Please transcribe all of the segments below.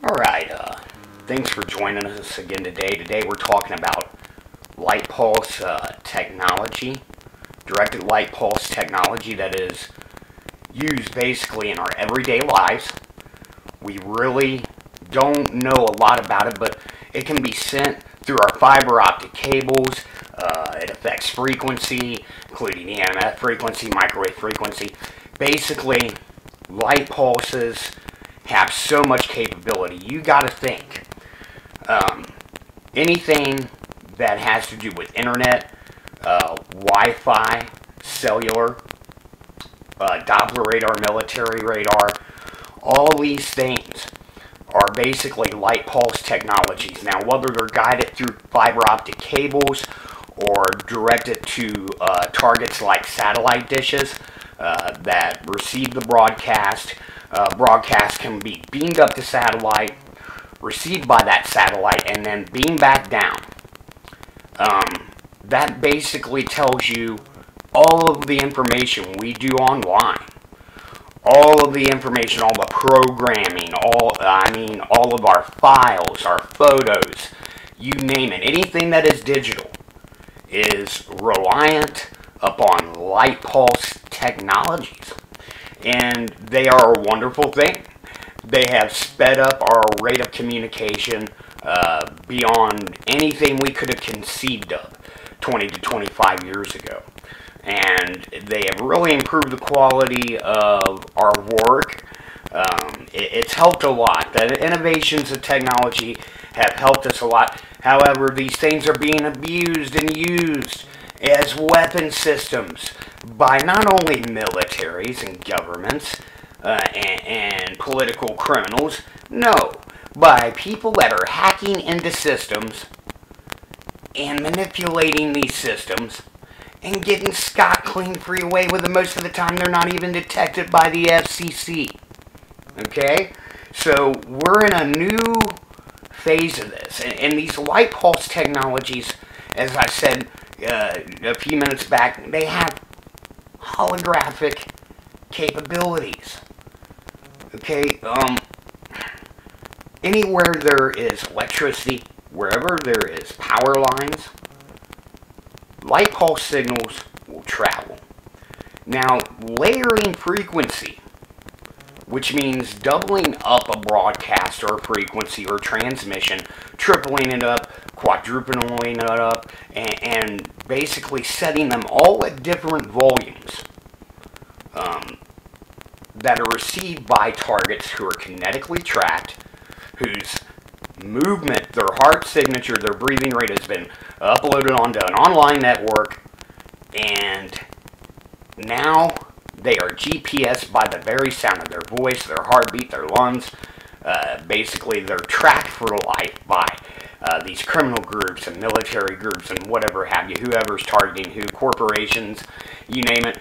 Alright, thanks for joining us again today. Today we're talking about light pulse technology, directed light pulse technology that is used basically in our everyday lives. We really don't know a lot about it, but it can be sent through our fiber optic cables. It affects frequency, including EMF frequency, microwave frequency. Basically, light pulses have so much capability. You gotta think. Anything that has to do with internet, Wi-Fi, cellular, Doppler radar, military radar, all these things are basically light pulse technologies. Now, whether they're guided through fiber optic cables or directed to targets like satellite dishes that receive the broadcast, broadcast can be beamed up to satellite, received by that satellite, and then beamed back down. That basically tells you all of the information we do online. All of the information, all the programming, all of our files, our photos, you name it. Anything that is digital is reliant upon light pulse technologies. And they are a wonderful thing. They have sped up our rate of communication beyond anything we could have conceived of 20 to 25 years ago. And they have really improved the quality of our work. It's helped a lot. The innovations of technology have helped us a lot. However, these things are being abused and used as weapon systems by not only militaries and governments and political criminals, no, by people that are hacking into systems and manipulating these systems and getting scot-clean free away with it. Most of the time they're not even detected by the FCC. Okay? So we're in a new phase of this. And these light pulse technologies, as I said a few minutes back, they have holographic capabilities. Okay? Anywhere there is electricity, wherever there is power lines, light pulse signals will travel. Now, layering frequency, which means doubling up a broadcast or a frequency or transmission, tripling it up, quadrupling it up, and basically setting them all at different volumes that are received by targets who are kinetically tracked, whose movement, their heart signature, their breathing rate has been uploaded onto an online network, and now they are GPS by the very sound of their voice, their heartbeat, their lungs. Basically, they're tracked for life by these criminal groups and military groups and whatever have you, whoever's targeting who, corporations, you name it.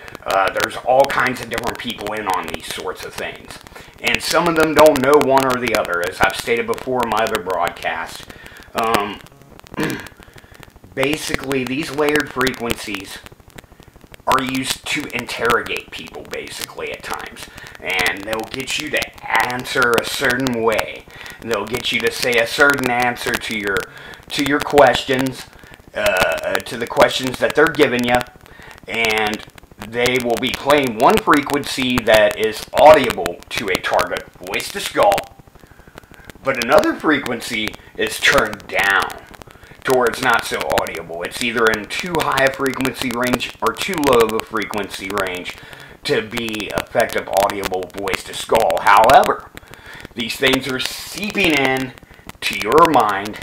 There's all kinds of different people in on these sorts of things. And some of them don't know one or the other, as I've stated before in my other broadcasts. Basically, these layered frequencies are used to interrogate people, basically, at times. And they'll get you to answer a certain way. And they'll get you to say a certain answer to your questions, to the questions that they're giving you. And they will be playing one frequency that is audible to a target, voice to skull. But another frequency is turned down to where it's not so audible. It's either in too high a frequency range or too low of a frequency range to be effective audible voice to skull. However, these things are seeping in to your mind,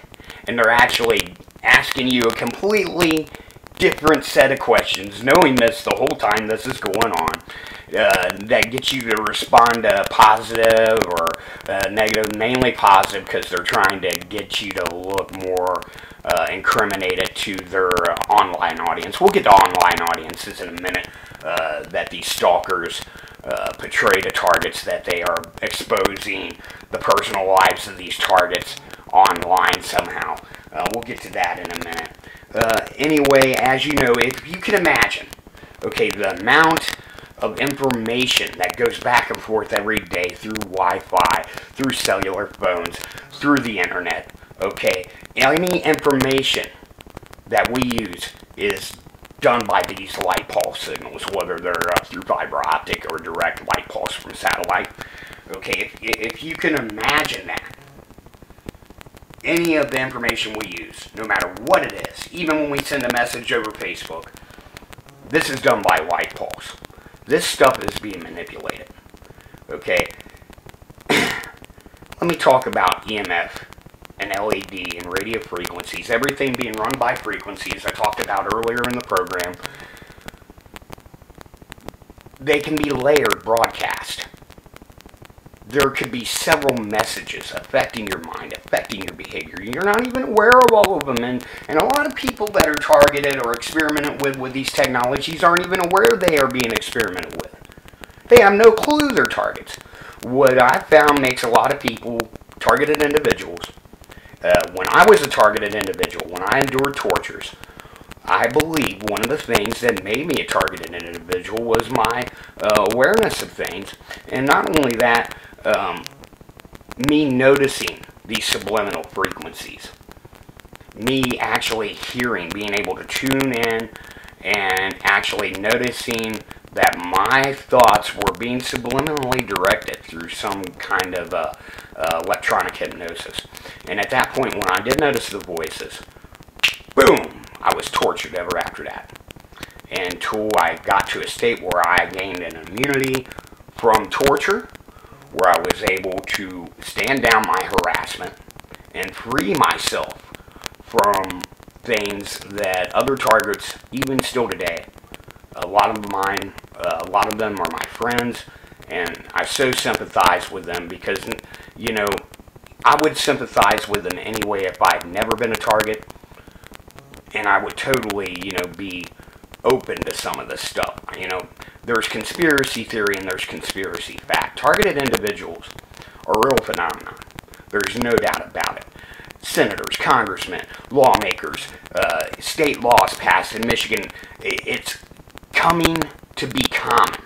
and they're actually asking you a completely different set of questions, knowing this the whole time this is going on, that gets you to respond positive or negative, mainly positive, because they're trying to get you to look more incriminated to their online audience. We'll get to online audiences in a minute, that these stalkers portray to targets, that they are exposing the personal lives of these targets online somehow. We'll get to that in a minute. Anyway, as you know, if you can imagine, okay, the amount of information that goes back and forth every day through Wi-Fi, through cellular phones, through the internet. Okay, any information that we use is done by these light pulse signals, whether they're through fiber optic or direct light pulse from satellite. Okay, if you can imagine that, any of the information we use, no matter what it is, even when we send a message over Facebook, this is done by light pulse. This stuff is being manipulated. Okay, let me talk about EMF and LED and radio frequencies, everything being run by frequencies I talked about earlier in the program. They can be layered broadcast. There could be several messages affecting your mind, affecting your behavior. You're not even aware of all of them, and a lot of people that are targeted or experimented with these technologies aren't even aware they are being experimented with. They have no clue they're targets. What I found makes a lot of people targeted individuals. When I was a targeted individual, when I endured tortures, I believe one of the things that made me a targeted individual was my awareness of things. And not only that, me noticing these subliminal frequencies. Me actually hearing, being able to tune in and actually noticing that my thoughts were being subliminally directed through some kind of electronic hypnosis. And at that point, when I did notice the voices, boom, I was tortured ever after that. Until I got to a state where I gained an immunity from torture, where I was able to stand down my harassment and free myself from things that other targets, even still today, a lot of them are my friends, and I so sympathize with them because, you know, I would sympathize with them anyway if I'd never been a target, and I would totally, you know, be open to some of this stuff. You know, there's conspiracy theory and there's conspiracy fact. Targeted individuals are a real phenomenon. There's no doubt about it. Senators, congressmen, lawmakers, state laws passed in Michigan, it's coming to be common.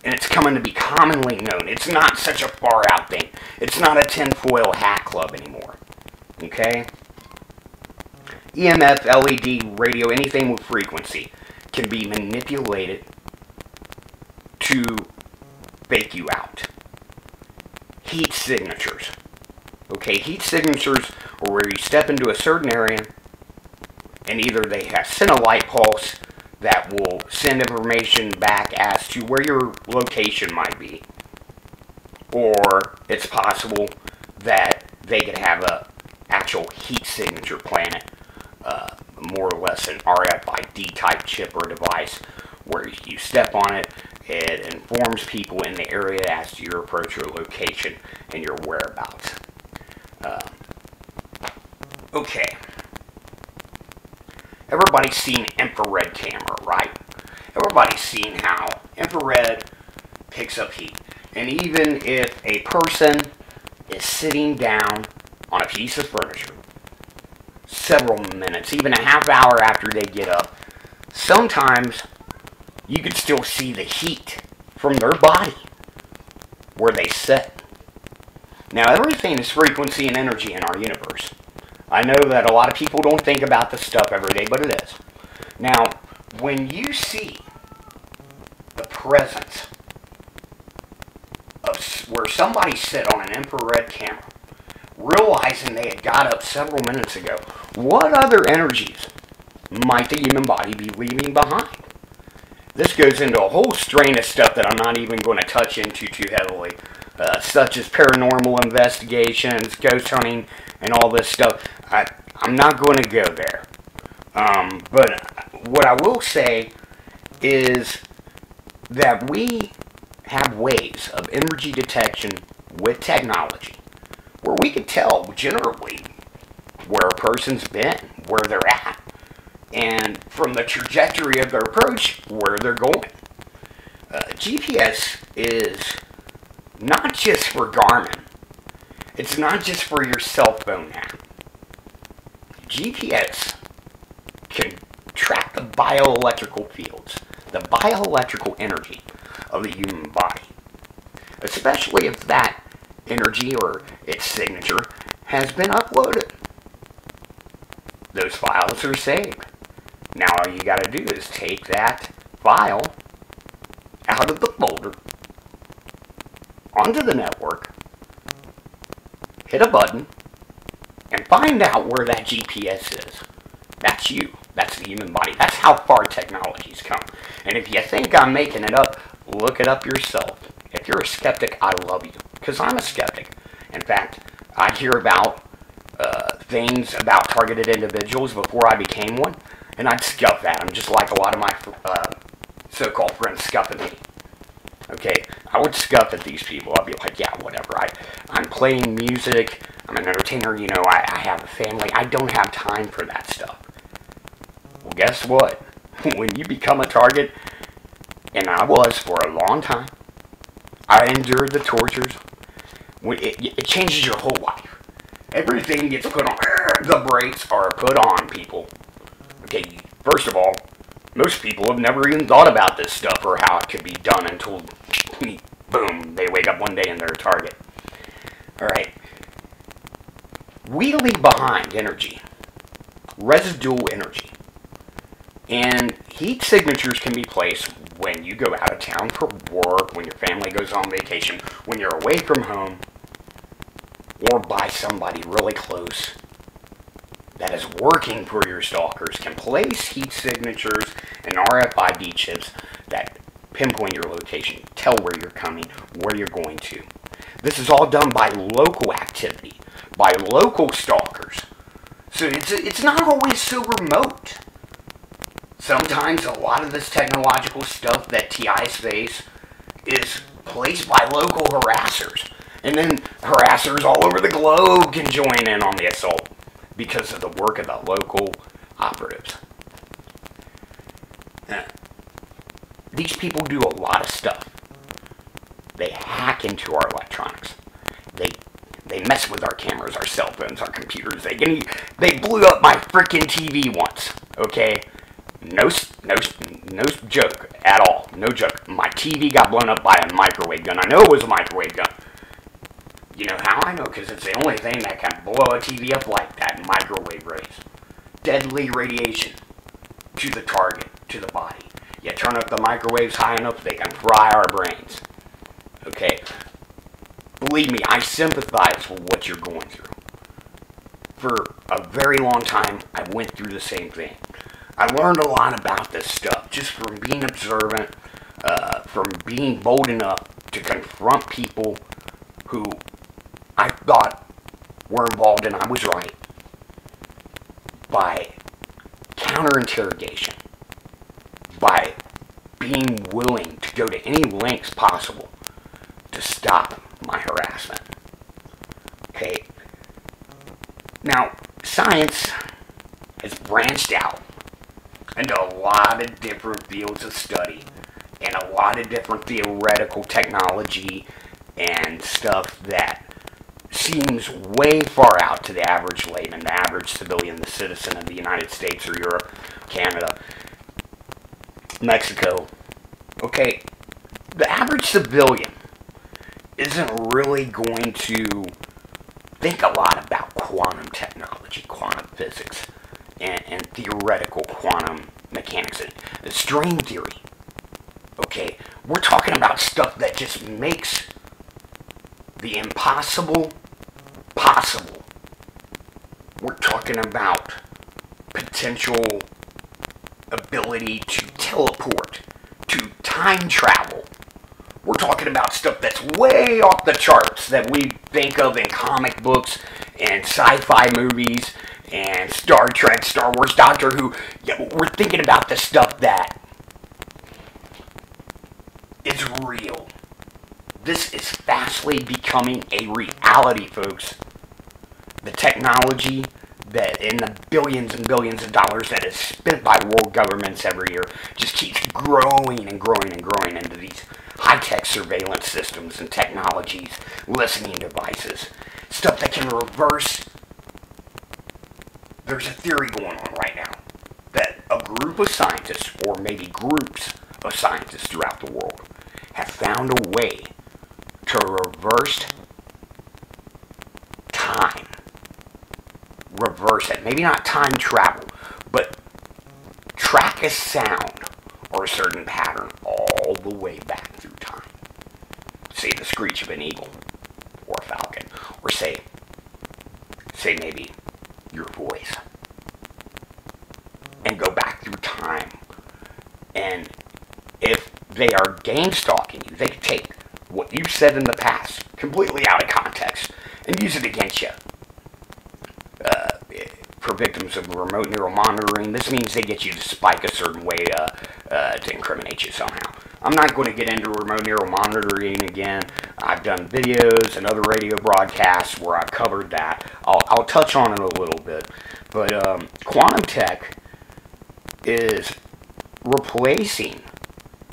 And it's coming to be commonly known. It's not such a far out thing. It's not a tinfoil hat club anymore. Okay? EMF, LED, radio, anything with frequency can be manipulated to fake you out. Heat signatures. Okay, heat signatures are where you step into a certain area and either they have sent a light pulse that will send information back as to where your location might be, or it's possible that they could have a actual heat signature planet, more or less an RFID type chip or device where you step on it, it informs people in the area as to your approach, your location, and your whereabouts. Okay. Everybody's seen infrared camera, right? Everybody's seen how infrared picks up heat. And even if a person is sitting down on a piece of furniture, several minutes, even a half hour after they get up, sometimes you can still see the heat from their body where they sit. Now, everything is frequency and energy in our universe. I know that a lot of people don't think about this stuff every day, but it is. Now, when you see the presence of where somebody sit on an infrared camera, realizing they had got up several minutes ago, what other energies might the human body be leaving behind? This goes into a whole strain of stuff that I'm not even going to touch into too heavily, such as paranormal investigations, ghost hunting, and all this stuff. I'm not going to go there. But what I will say is that we have ways of energy detection with technology where we can tell generally where a person's been, where they're at, and from the trajectory of their approach, where they're going. GPS is not just for Garmin. It's not just for your cell phone app. GPS can track the bioelectrical fields, the bioelectrical energy of the human body, especially if that energy or its signature has been uploaded. Those files are saved. Now all you got to do is take that file out of the folder, onto the network, hit a button, and find out where that GPS is. That's you. That's the human body. That's how far technology's come. And if you think I'm making it up, look it up yourself. If you're a skeptic, I love you, because I'm a skeptic. In fact, I hear about things about targeted individuals before I became one, and I'd scuff at them, just like a lot of my so-called friends scuff at me. Okay, I would scuff at these people. I'd be like, yeah, whatever. I'm playing music. I'm an entertainer. You know, I have a family. I don't have time for that stuff. Well, guess what? When you become a target, and I was for a long time, I endured the tortures. It changes your whole life. Everything gets put on. The brakes are put on, people. Okay, first of all, most people have never even thought about this stuff or how it could be done until, boom, they wake up one day and they're a target. Alright. We leave behind energy. Residual energy. And heat signatures can be placed when you go out of town for work, when your family goes on vacation, when you're away from home, or by somebody really close that is working for your stalkers, can place heat signatures and RFID chips that pinpoint your location, tell where you're coming, where you're going to. This is all done by local activity, by local stalkers. So it's not always so remote. Sometimes a lot of this technological stuff that TIs face is placed by local harassers. And then harassers all over the globe can join in on the assault because of the work of the local operatives. These people do a lot of stuff. They hack into our electronics. They mess with our cameras, our cell phones, our computers. They blew up my freaking TV once. Okay, no joke at all. No joke. My TV got blown up by a microwave gun. I know it was a microwave gun. You know how I know? Because it's the only thing that can blow a TV up like that, microwave rays. Deadly radiation to the target, to the body. You turn up the microwaves high enough, they can fry our brains. Okay? Believe me, I sympathize with what you're going through. For a very long time, I went through the same thing. I learned a lot about this stuff just from being observant, from being bold enough to confront people who I thought were involved, and I was right, by counter-interrogation, by being willing to go to any lengths possible to stop my harassment. Okay? Now, science has branched out into a lot of different fields of study and a lot of different theoretical technology and stuff that seems way far out to the average layman, the average civilian, the citizen of the United States or Europe, Canada, Mexico. Okay, the average civilian isn't really going to think a lot about quantum technology, quantum physics, and theoretical quantum mechanics, and string theory. Okay, we're talking about stuff that just makes the impossible possible. We're talking about potential ability to teleport, to time travel. We're talking about stuff that's way off the charts that we think of in comic books and sci-fi movies and Star Trek, Star Wars, Doctor Who. Yeah, we're thinking about the stuff that is real. This is fastly becoming a reality, folks. The technology that in the billions and billions of dollars that is spent by world governments every year just keeps growing and growing and growing into these high-tech surveillance systems and technologies, listening devices, stuff that can reverse. There's a theory going on right now that a group of scientists, or maybe groups of scientists throughout the world, have found a way to reverse time. Reverse it. Maybe not time travel, but track a sound or a certain pattern all the way back through time. Say the screech of an eagle or a falcon, or say maybe your voice, and go back through time. And if they are game stalking you, they can take what you said in the past completely out of context and use it against you. For victims of remote neural monitoring, this means they get you to spike a certain way to incriminate you somehow. I'm not going to get into remote neural monitoring again. I've done videos and other radio broadcasts where I've covered that. I'll touch on it a little bit. But quantum tech is replacing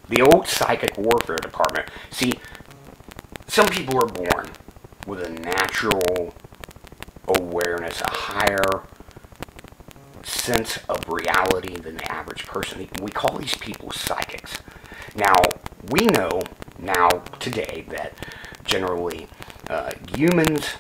the old psychic warfare department. See, some people are born with a natural awareness, a higher sense of reality than the average person. We call these people psychics. Now, we know now today that generally humans,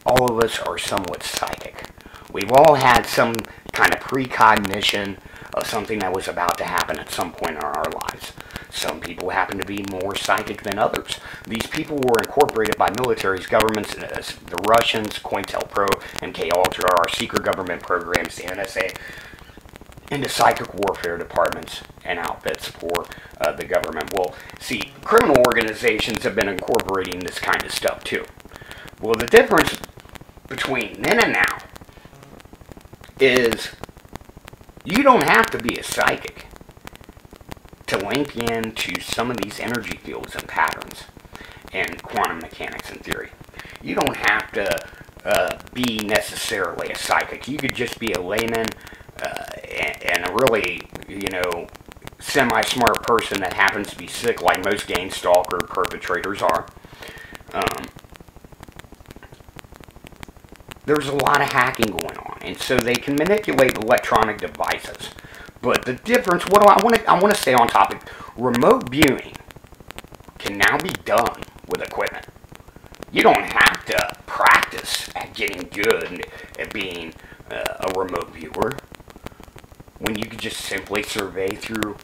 all of us are somewhat psychic. We've all had some kind of precognition of something that was about to happen at some point in our lives. Some people happen to be more psychic than others. These people were incorporated by militaries, governments, the Russians, COINTELPRO, MKUltra, our secret government programs, the NSA, into psychic warfare departments and outfits for the government. Well, see, criminal organizations have been incorporating this kind of stuff too. Well, the difference between then and now is you don't have to be a psychic to link into some of these energy fields and patterns and quantum mechanics and theory. You don't have to be necessarily a psychic. You could just be a layman and a really, semi-smart person that happens to be sick, like most game stalker perpetrators are. There's a lot of hacking going on, and so they can manipulate electronic devices. But the difference, I want to stay on topic. Remote viewing can now be done with equipment. You don't have to practice at getting good at being a remote viewer when you can just simply survey through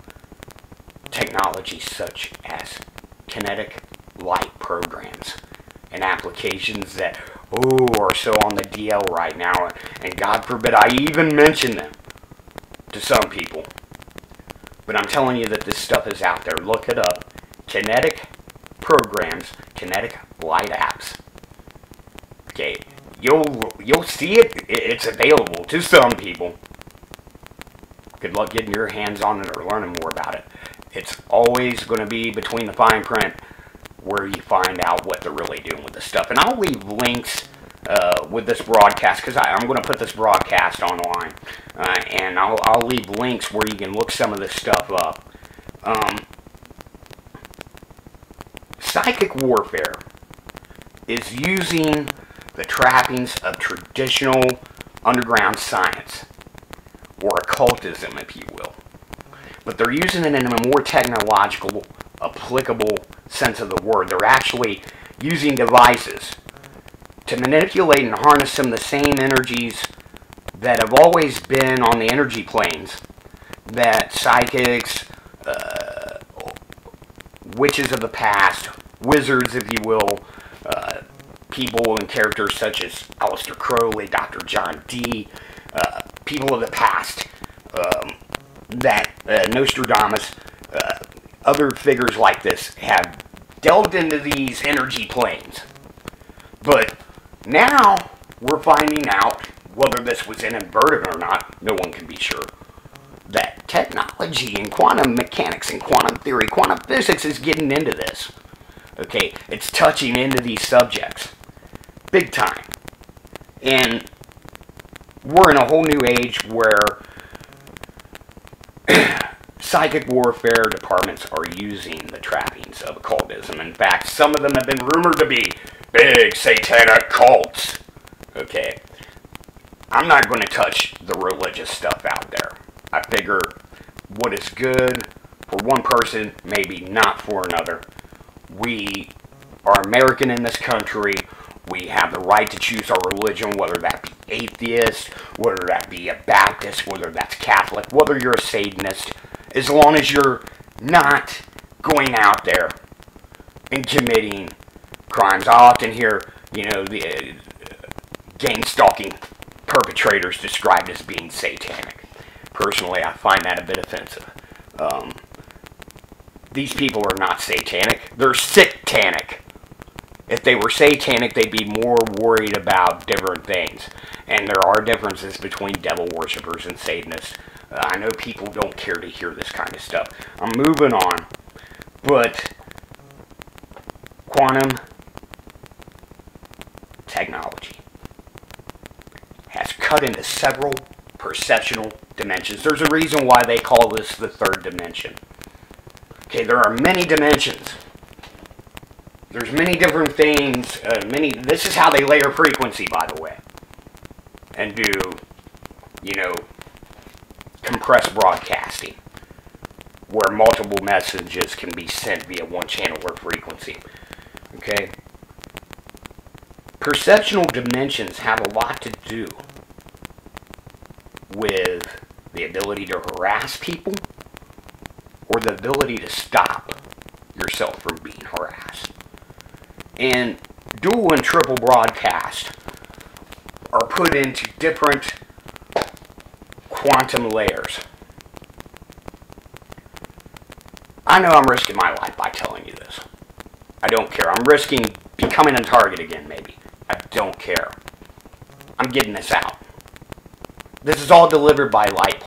technologies such as kinetic light programs and applications that are so on the DL right now, and God forbid I even mention them to some people. But I'm telling you that this stuff is out there. Look it up. Kinetic programs, kinetic light apps. Okay, you'll see it. It's available to some people. Good luck getting your hands on it or learning more about it. It's always going to be between the fine print where you find out what they're really doing with this stuff. And I'll leave links with this broadcast, because I'm going to put this broadcast online, and I'll leave links where you can look some of this stuff up. Psychic warfare is using the trappings of traditional underground science, or occultism, if you will. But they're using it in a more technological, applicable sense of the word. They're actually using devices to manipulate and harness some of the same energies that have always been on the energy planes that psychics, witches of the past, wizards, if you will, people and characters such as Aleister Crowley, Dr. John Dee, people of the past, that Nostradamus, other figures like this have delved into these energy planes. But now we're finding out, whether this was inadvertent or not, no one can be sure, that technology and quantum mechanics and quantum theory, quantum physics is getting into this. Okay, it's touching into these subjects. Big time. And we're in a whole new age where psychic warfare departments are using the trappings of occultism. In fact, some of them have been rumored to be big satanic cults. Okay, I'm not going to touch the religious stuff out there. I figure what is good for one person, maybe not for another. We are American in this country. We have the right to choose our religion, whether that be atheist, whether that be a Baptist, whether that's Catholic, whether you're a Satanist, as long as you're not going out there and committing crimes. I often hear, the gang stalking perpetrators described as being satanic. Personally, I find that a bit offensive. These people are not satanic. They're sick-tanic. If they were satanic, they'd be more worried about different things. And there are differences between devil worshippers and Satanists. I know people don't care to hear this kind of stuff. I'm moving on. But quantum technology has cut into several perceptual dimensions. There's a reason why they call this the third dimension. Okay, there are many dimensions. There's many different things, this is how they layer frequency, by the way, and do, compressed broadcasting, where multiple messages can be sent via one channel or frequency, okay? Perceptual dimensions have a lot to do with the ability to harass people or the ability to stop yourself from being harassed. And dual and triple broadcast are put into different quantum layers. I know I'm risking my life by telling you this. I don't care. I'm risking becoming a target again, maybe. I don't care. I'm getting this out. This is all delivered by light